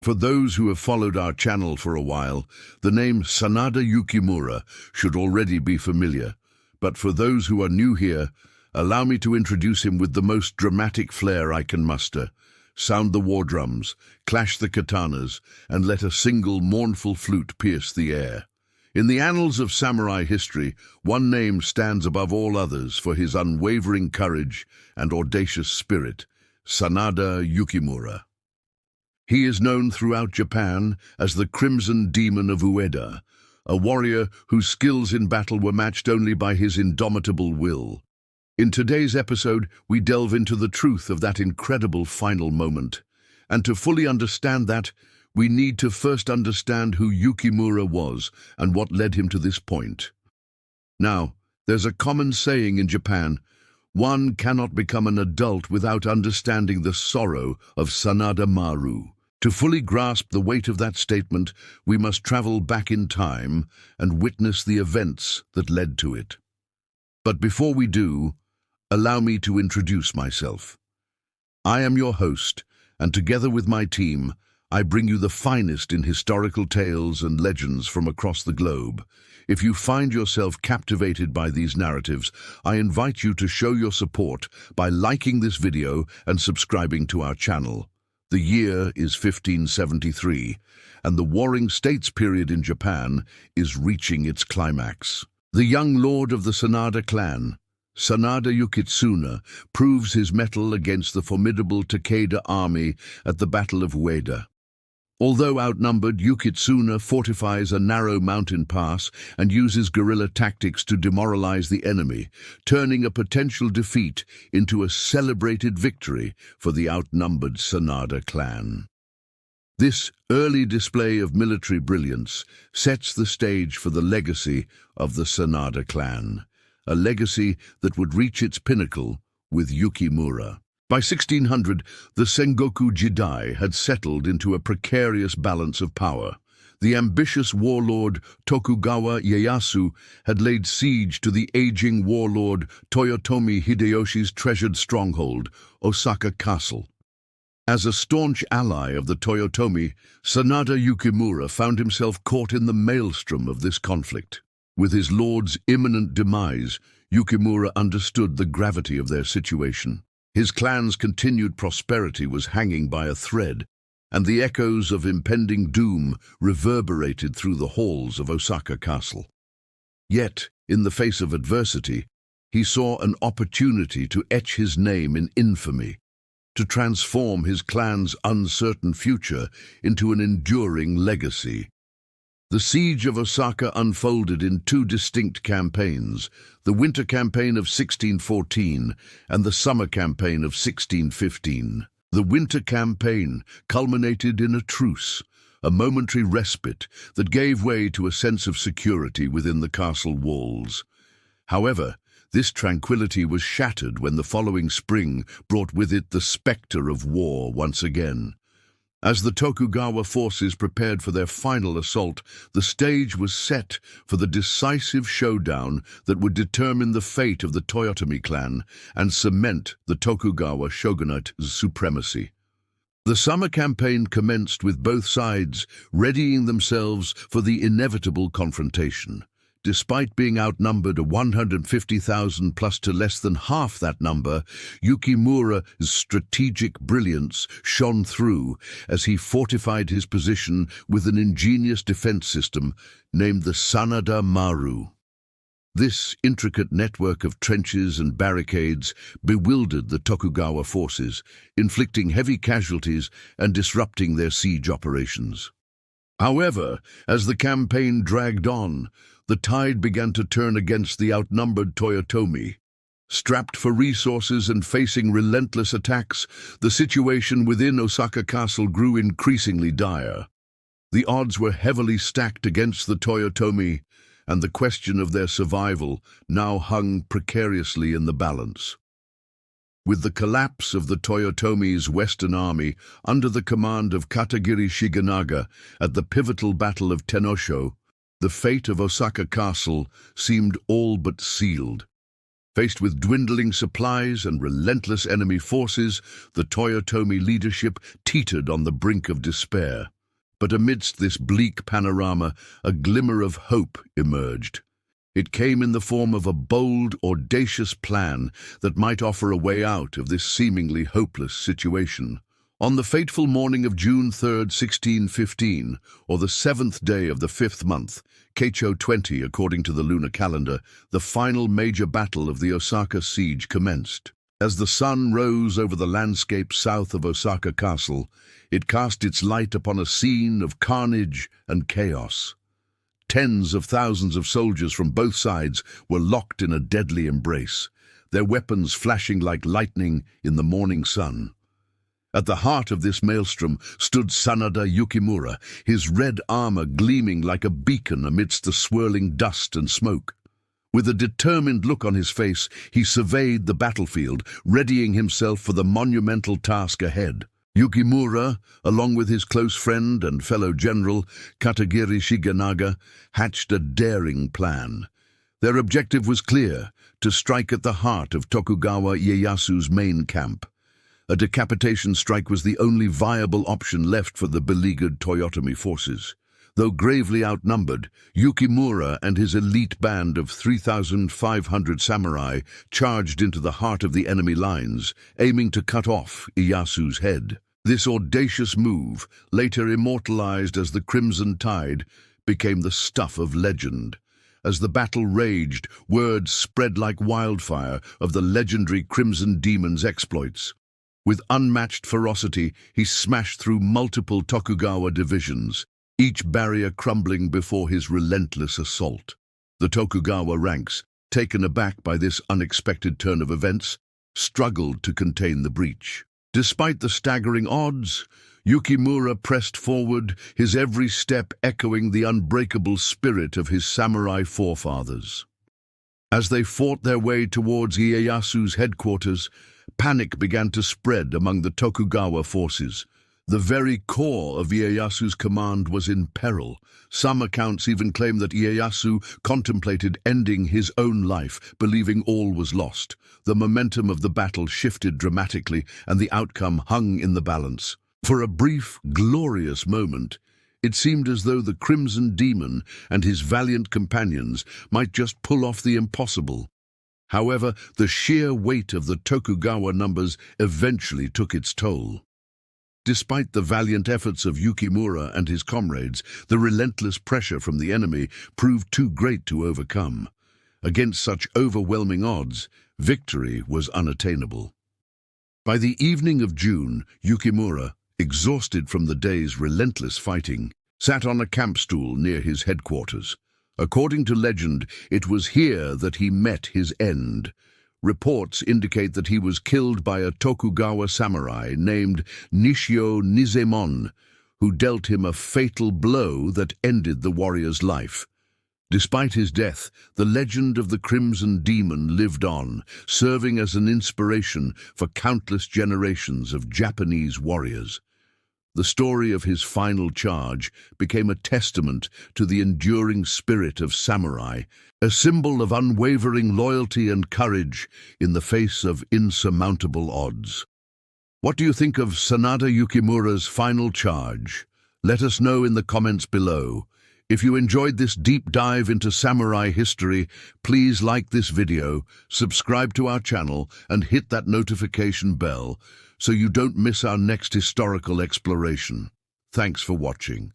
For those who have followed our channel for a while, the name Sanada Yukimura should already be familiar. But for those who are new here, allow me to introduce him with the most dramatic flair I can muster. Sound the war drums, clash the katanas, and let a single mournful flute pierce the air. In the annals of samurai history, one name stands above all others for his unwavering courage and audacious spirit: Sanada Yukimura. He is known throughout Japan as the Crimson Demon of Ueda, a warrior whose skills in battle were matched only by his indomitable will. In today's episode, we delve into the truth of that incredible final moment. And to fully understand that, we need to first understand who Yukimura was and what led him to this point. Now, there's a common saying in Japan: one cannot become an adult without understanding the sorrow of Sanada Maru. To fully grasp the weight of that statement, we must travel back in time and witness the events that led to it. But before we do, allow me to introduce myself. I am your host, and together with my team, I bring you the finest in historical tales and legends from across the globe. If you find yourself captivated by these narratives, I invite you to show your support by liking this video and subscribing to our channel. The year is 1573, and the Warring States period in Japan is reaching its climax. The young lord of the Sanada clan, Sanada Yukimura, proves his mettle against the formidable Takeda army at the Battle of Ueda. Although outnumbered, Yukimura fortifies a narrow mountain pass and uses guerrilla tactics to demoralize the enemy, turning a potential defeat into a celebrated victory for the outnumbered Sanada clan. This early display of military brilliance sets the stage for the legacy of the Sanada clan, a legacy that would reach its pinnacle with Yukimura. By 1600, the Sengoku Jidai had settled into a precarious balance of power. The ambitious warlord Tokugawa Ieyasu had laid siege to the aging warlord Toyotomi Hideyoshi's treasured stronghold, Osaka Castle. As a staunch ally of the Toyotomi, Sanada Yukimura found himself caught in the maelstrom of this conflict. With his lord's imminent demise, Yukimura understood the gravity of their situation. His clan's continued prosperity was hanging by a thread, and the echoes of impending doom reverberated through the halls of Osaka Castle. Yet, in the face of adversity, he saw an opportunity to etch his name in infamy, to transform his clan's uncertain future into an enduring legacy. The Siege of Osaka unfolded in two distinct campaigns: the Winter Campaign of 1614 and the Summer Campaign of 1615. The Winter Campaign culminated in a truce, a momentary respite that gave way to a sense of security within the castle walls. However, this tranquility was shattered when the following spring brought with it the spectre of war once again. As the Tokugawa forces prepared for their final assault, the stage was set for the decisive showdown that would determine the fate of the Toyotomi clan and cement the Tokugawa shogunate's supremacy. The summer campaign commenced with both sides readying themselves for the inevitable confrontation. Despite being outnumbered 150,000 plus to less than half that number, Yukimura's strategic brilliance shone through as he fortified his position with an ingenious defense system named the Sanada Maru. This intricate network of trenches and barricades bewildered the Tokugawa forces, inflicting heavy casualties and disrupting their siege operations. However, as the campaign dragged on, the tide began to turn against the outnumbered Toyotomi. Strapped for resources and facing relentless attacks, the situation within Osaka Castle grew increasingly dire. The odds were heavily stacked against the Toyotomi, and the question of their survival now hung precariously in the balance. With the collapse of the Toyotomi's Western Army under the command of Katagiri Shigenaga at the pivotal Battle of Tenosho, the fate of Osaka Castle seemed all but sealed. Faced with dwindling supplies and relentless enemy forces, the Toyotomi leadership teetered on the brink of despair. But amidst this bleak panorama, a glimmer of hope emerged. It came in the form of a bold, audacious plan that might offer a way out of this seemingly hopeless situation. On the fateful morning of June 3rd, 1615, or the 7th day of the 5th month, Keicho 20 according to the lunar calendar, the final major battle of the Osaka siege commenced. As the sun rose over the landscape south of Osaka Castle, it cast its light upon a scene of carnage and chaos. Tens of thousands of soldiers from both sides were locked in a deadly embrace, their weapons flashing like lightning in the morning sun. At the heart of this maelstrom stood Sanada Yukimura, his red armor gleaming like a beacon amidst the swirling dust and smoke. With a determined look on his face, he surveyed the battlefield, readying himself for the monumental task ahead. Yukimura, along with his close friend and fellow general, Katagiri Shigenaga, hatched a daring plan. Their objective was clear: to strike at the heart of Tokugawa Ieyasu's main camp. A decapitation strike was the only viable option left for the beleaguered Toyotomi forces. Though gravely outnumbered, Yukimura and his elite band of 3,500 samurai charged into the heart of the enemy lines, aiming to cut off Ieyasu's head. This audacious move, later immortalized as the Crimson Tide, became the stuff of legend. As the battle raged, word spread like wildfire of the legendary Crimson Demon's exploits. With unmatched ferocity, he smashed through multiple Tokugawa divisions, each barrier crumbling before his relentless assault. The Tokugawa ranks, taken aback by this unexpected turn of events, struggled to contain the breach. Despite the staggering odds, Yukimura pressed forward, his every step echoing the unbreakable spirit of his samurai forefathers. As they fought their way towards Ieyasu's headquarters, panic began to spread among the Tokugawa forces. The very core of Ieyasu's command was in peril. Some accounts even claim that Ieyasu contemplated ending his own life, believing all was lost. The momentum of the battle shifted dramatically, and the outcome hung in the balance. For a brief, glorious moment, it seemed as though the Crimson Demon and his valiant companions might just pull off the impossible. However, the sheer weight of the Tokugawa numbers eventually took its toll. Despite the valiant efforts of Yukimura and his comrades, the relentless pressure from the enemy proved too great to overcome. Against such overwhelming odds, victory was unattainable. By the evening of June, Yukimura, exhausted from the day's relentless fighting, sat on a camp stool near his headquarters. According to legend, it was here that he met his end. Reports indicate that he was killed by a Tokugawa samurai named Nishio Nizemon, who dealt him a fatal blow that ended the warrior's life. Despite his death, the legend of the Crimson Demon lived on, serving as an inspiration for countless generations of Japanese warriors. The story of his final charge became a testament to the enduring spirit of samurai, a symbol of unwavering loyalty and courage in the face of insurmountable odds. What do you think of Sanada Yukimura's final charge? Let us know in the comments below. If you enjoyed this deep dive into samurai history, please like this video, subscribe to our channel, and hit that notification bell so you don't miss our next historical exploration. Thanks for watching.